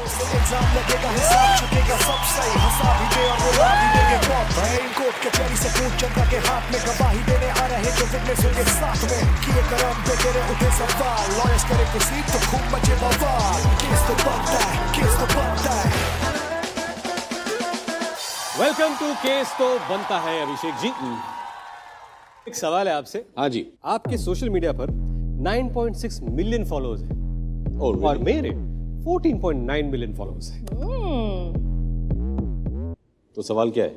इल्जाम लगेगा, हिसाब चुकेगा सब सही, हंसा भी दे और रुला भी देंगे कौन। कोर्ट कचहरी से कूद जनता के हाथ में, गवाही देने आ रहे जो विटनेस के साथ में, किए कर्म पे तेरे उठे सवाल, लॉयर्स करे प्रोसीड तो खूब मचे बवाल, केस तो बनता है, केस तो बनता है। वेलकम टू केस तो बनता है। अभिषेक जी, एक सवाल है आपसे। हाँ जी। आपके सोशल मीडिया पर 9.6 मिलियन फॉलोअर्स हैं और मेरे 14.9 मिलियन फॉलोअर्स हैं। तो सवाल क्या है?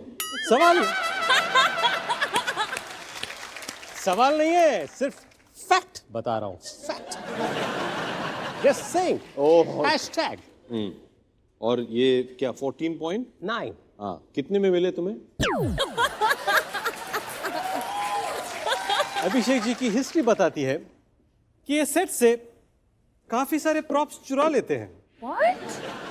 सवाल नहीं है, सिर्फ फैक्ट बता रहा हूं। Fact, just saying. हैशटैग। और ये क्या 14.9? हाँ, कितने में मिले तुम्हें? अभिषेक जी की हिस्ट्री बताती है कि ये सेट से काफी सारे प्रॉप्स चुरा लेते हैं।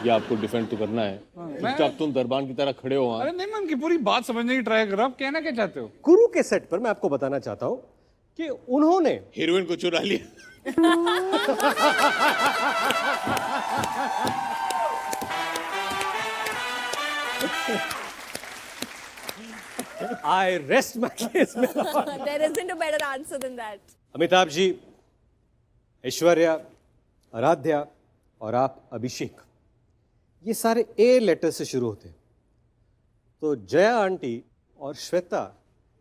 ये आपको डिफेंड तो करना है। चुपचाप तुम दरबान की तरह खड़े हो वहां। अरे नहीं, मैं उनकी पूरी बात समझने की ट्राई कर रहा हूँ। आप कहना क्या चाहते हो? गुरु के सेट पर मैं आपको बताना चाहता हूं कि उन्होंने हीरोइन को चुरा लिया। I rest my case. There isn't a better answer than that. Amitabh ji, Aishwarya, Aaradhya और आप अभिषेक, ये सारे ए लेटर से शुरू होते हैं। तो जया आंटी और श्वेता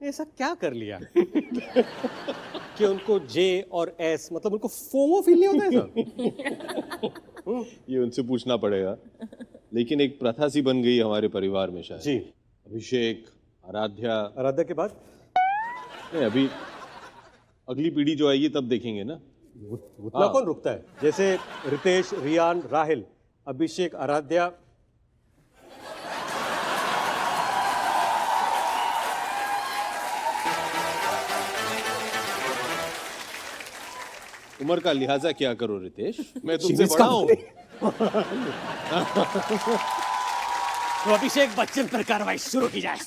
ने ऐसा क्या कर लिया कि उनको जे और एस, मतलब उनको फोमो फील नहीं होता है सर? ये उनसे पूछना पड़ेगा। लेकिन एक प्रथा सी बन गई हमारे परिवार में शायद। जी। अभिषेक, आराध्या के बाद नहीं, अभी अगली पीढ़ी जो आएगी तब देखेंगे ना। उतना कौन रुकता है? जैसे रितेश, रियान, राहिल, अभिषेक, आराध्या। उम्र का लिहाजा क्या करो रितेश, मैं तुमसे बड़ा हूं। तो अभिषेक बच्चन पर कार्रवाई शुरू की जाए।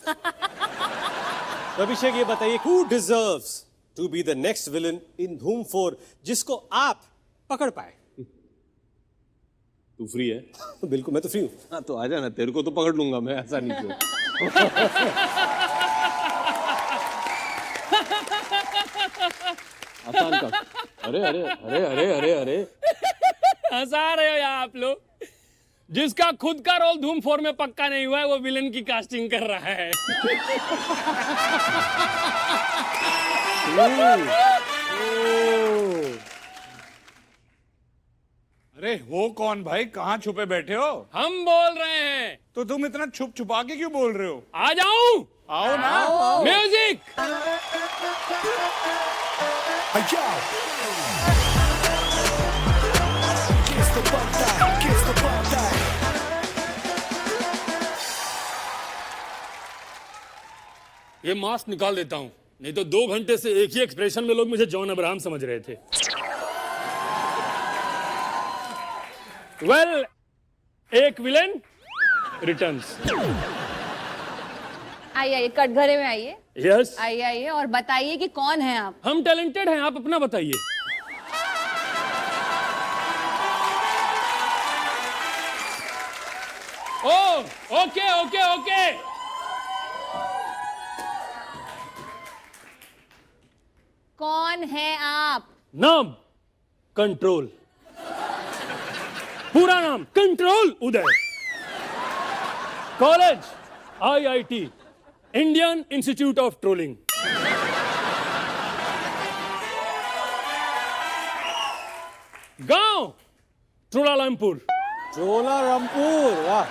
तो अभिषेक ये बताइए, who deserves to be the next villain in Dhoom 4 जिसको आप पकड़ पाए? तू फ्री है? बिल्कुल, मैं तो फ्री हूं। हाँ तो आजा ना, तेरे को तो पकड़ लूंगा मैं, ऐसा नहीं क्यों। आसान का। अरे अरे अरे अरे अरे अरे हंसा रहे हो यार आप लोग। जिसका खुद का रोल धूम 4 में पक्का नहीं हुआ है वो विलन की कास्टिंग कर रहा है। अरे हो कौन भाई? कहाँ छुपे बैठे हो? हम बोल रहे हैं। तो तुम इतना छुप छुपा के क्यों बोल रहे हो? आ जाऊं? आओ ना। म्यूजिक। केस तो बनता है, केस तो बनता है। ये मास्क निकाल देता हूं, नहीं तो 2 घंटे से एक ही एक्सप्रेशन में लोग मुझे जॉन अब्राहम समझ रहे थे। वेल, एक विलन रिटर्न्स। आइए कटघरे में आइए। यस। आइए और बताइए कि कौन है आप? हम टैलेंटेड हैं, आप अपना बताइए। Oh, okay okay okay. कौन है आप? नाम कंट्रोल। पूरा नाम control Uday. College IIT, Indian institute of trolling. गांव चोलारामपुर। चोलारामपुर, वाह।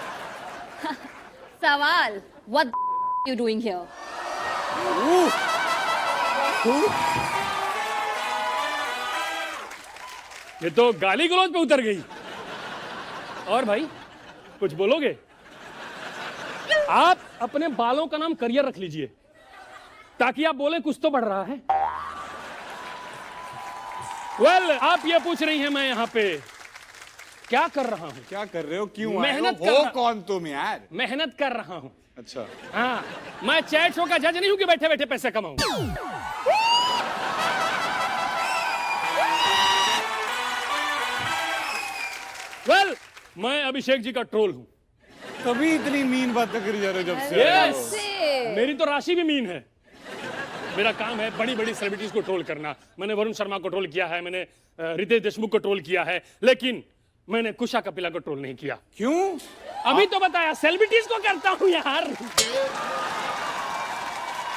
सवाल, what you doing here? ये तो गाली गलौज पे उतर गई। और भाई कुछ बोलोगे? आप अपने बालों का नाम करियर रख लीजिए ताकि आप बोले कुछ तो बढ़ रहा है। वेल, आप ये पूछ रही हैं मैं यहाँ पे क्या कर रहा हूँ? क्या कर रहे हो? क्यों मेहनत आए कर हो? रहा- कौन तुम यार? मेहनत कर रहा हूँ। अच्छा। हाँ, मैं चैट शो का जज नहीं हूँ कि बैठे बैठे पैसे कमाऊं। वेल, मैं अभिषेक जी का ट्रोल हूं। तभी इतनी मीन बातें करी जा रहे हो जब से Yes! से मेरी तो राशि भी मीन है। मेरा काम है बड़ी बड़ी सेलिब्रिटीज को ट्रोल करना। मैंने वरुण शर्मा को ट्रोल किया है, मैंने रितेश देशमुख को ट्रोल किया है, लेकिन मैंने कुशा कपिला को ट्रोल नहीं किया। क्यों? अभी तो बताया, सेलिब्रिटीज को करता हूं यार,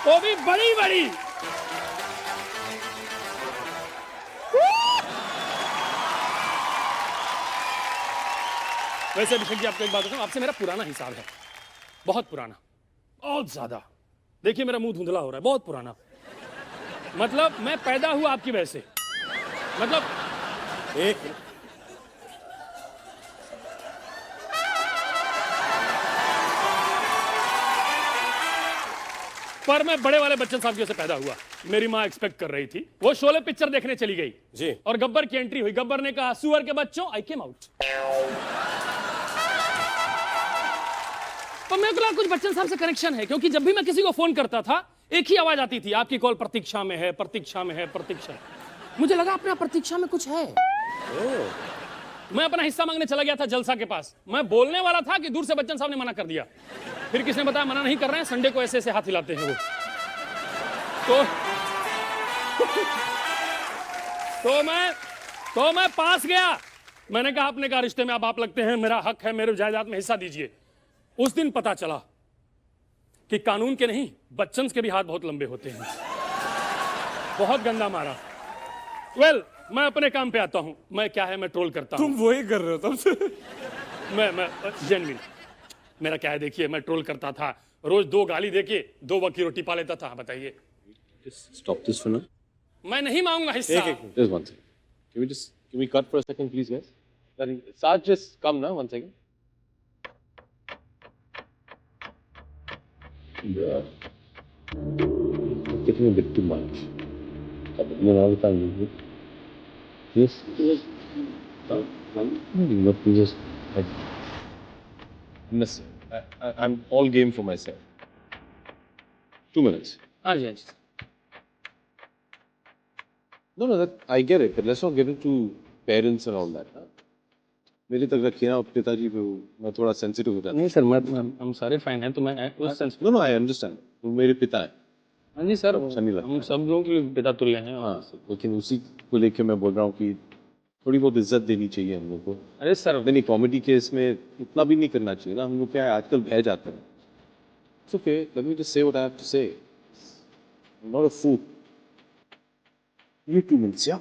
वो भी बड़ी बड़ी। वैसे अभिषेक जी, आपको एक बात बताऊं, आपसे मेरा पुराना हिसाब है, बहुत पुराना, बहुत ज्यादा। देखिए मेरा मुंह धुंधला हो रहा है, बहुत पुराना। मतलब मैं पैदा हुआ आपकी वजह से, मतलब एक पर मैं बड़े वाले बच्चन साहब की वजह से पैदा हुआ। मेरी माँ एक्सपेक्ट कर रही थी, वो शोले पिक्चर देखने चली गई जी। और गब्बर की एंट्री हुई। गब्बर ने कहा, सुअर के बच्चों, आई केम आउट। तो मेरे को लगा कुछ बच्चन साहब से कनेक्शन है, क्योंकि जब भी मैं किसी को फोन करता था एक ही आवाज आती थी, आपकी कॉल प्रतीक्षा में है, प्रतीक्षा में है, प्रतीक्षा। मुझे लगा अपना प्रतीक्षा में कुछ है। मैं अपना हिस्सा मांगने चला गया था जलसा के पास। मैं बोलने वाला था कि दूर से बच्चन साहब ने मना कर दिया। फिर किसने बताया मना नहीं कर रहे हैं, संडे को ऐसे ऐसे हाथ हिलाते हैं वो। तो मैं पास गया। मैंने कहा, आपने कहा रिश्ते में अब आप लगते हैं, मेरा हक है, मेरे जायदाद में हिस्सा दीजिए। उस दिन पता चला कि कानून के नहीं, बच्चन के भी हाथ बहुत लंबे होते हैं। बहुत गंदा मारा। वेल, मैं अपने काम पे आता हूं। मैं क्या है, मैं ट्रोल करता हूं। तुम वही कर रहे हो तब से। मैं जेन्युइन, मेरा क्या है, देखिए मैं ट्रोल करता था, रोज 2 गाली देके 2 वक्त की रोटी पा लेता था। बताइए, Stop this for now. मैं नहीं मांगूंगा हिस्सा। Just one second. Can we cut for a second, please, guys? Saj, just come now, 1 second. Yeah. Getting a bit too much. Another time, yes. But we just. Miss, I'm all game for myself. 2 minutes. हाँ जी, हाँ जी। No, that I get it, but let's not get into parents and all that. Huh? मेरी तक रखिए ना पिताजी पे, मैं थोड़ा सेंसिटिव हो जाता नहीं सर, हम सारे फाइन हैं, तो मैं उस सेंस। हूँ। No, I understand. वो मेरे पिता हैं। हाँ जी सर, अच्छा नहीं लगता। हम सब लोगों के पिता तुल्य हैं। हाँ, लेकिन उसी को लेके मैं बोल रहा हूँ कि थोड़ी बहुत इज्जत देनी चाहिए हम लोग को। अरे सर, नहीं, कॉमेडी के इसमें इतना भी नहीं करना चाहिए ना। हम लोग क्या है, आजकल बह जाते हैं। It's okay. Let me just say what I have to say. I'm not a fool. Give me 2 minutes, yeah?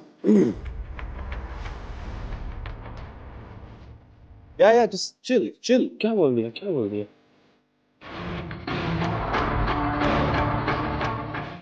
Yeah, just chill. क्या बोल दिया, क्या बोल दिया?